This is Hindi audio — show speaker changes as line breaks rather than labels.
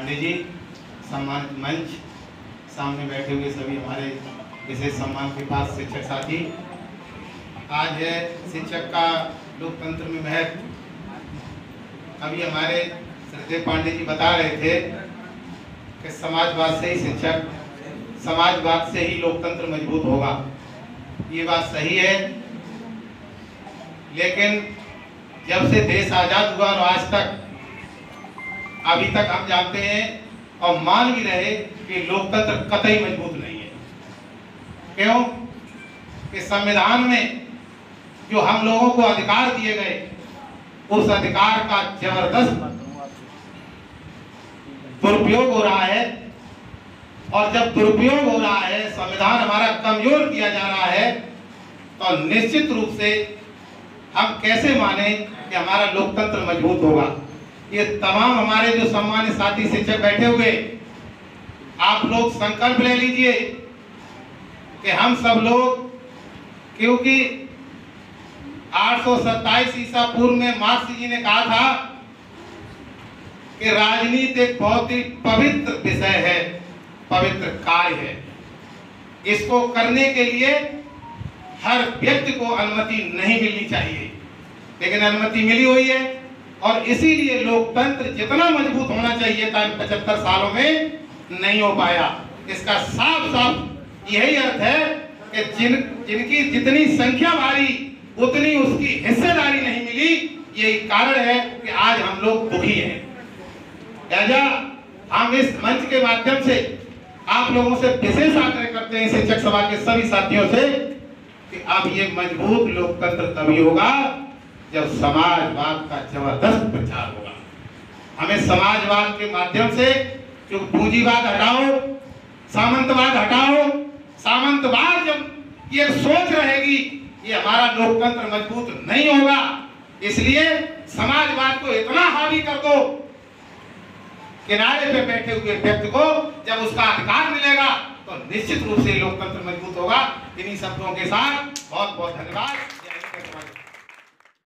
पांडे जी, सम्मानित मंच, सामने बैठे हुए सभी हमारे विशेष सम्मान के पास शिक्षक साथी, आज है शिक्षक का लोकतंत्र में महत्व। अभी हमारे श्रद्धेय पांडे जी बता रहे थे कि समाजवाद से ही शिक्षक, समाजवाद से ही लोकतंत्र मजबूत होगा। ये बात सही है, लेकिन जब से देश आजाद हुआ और आज तक, अभी तक हम जानते हैं और मान भी रहे कि लोकतंत्र कतई मजबूत नहीं है। क्यों? कि संविधान में जो हम लोगों को अधिकार दिए गए, उस अधिकार का जबरदस्त दुरुपयोग हो रहा है। और जब दुरुपयोग हो रहा है, संविधान हमारा कमजोर किया जा रहा है, तो निश्चित रूप से हम कैसे माने कि हमारा लोकतंत्र मजबूत होगा। ये तमाम हमारे जो सम्मानित साथी शिक्षक बैठे हुए, आप लोग संकल्प ले लीजिए कि हम सब लोग, क्योंकि 827 ईसा पूर्व में मार्क्स जी ने कहा था कि राजनीति एक बहुत ही पवित्र विषय है, पवित्र कार्य है। इसको करने के लिए हर व्यक्ति को अनुमति नहीं मिलनी चाहिए, लेकिन अनुमति मिली हुई है। और इसीलिए लोकतंत्र जितना मजबूत होना चाहिए था, 75 सालों में नहीं हो पाया। इसका साफ साफ यही अर्थ है कि जिनकी जितनी संख्या भारी, उतनी उसकी हिस्सेदारी नहीं मिली। यही कारण है कि आज हम लोग दुखी हैं। लिहाजा हम इस मंच के माध्यम से आप लोगों से विशेष आग्रह करते हैं, शिक्षक सभा के सभी साथियों से, कि अब ये मजबूत लोकतंत्र तभी होगा जब समाजवाद का जबरदस्त प्रचार होगा। हमें समाजवाद के माध्यम से जो पूंजीवाद हटाओ, सामंतवाद हटाओ, सामंतवाद जब ये सोच रहेगी, ये हमारा लोकतंत्र मजबूत नहीं होगा। इसलिए समाजवाद को इतना हावी कर दो, किनारे पे बैठे हुए व्यक्ति को जब उसका अधिकार मिलेगा, तो निश्चित रूप से लोकतंत्र मजबूत होगा। इन्हीं शब्दों के साथ बहुत बहुत धन्यवाद।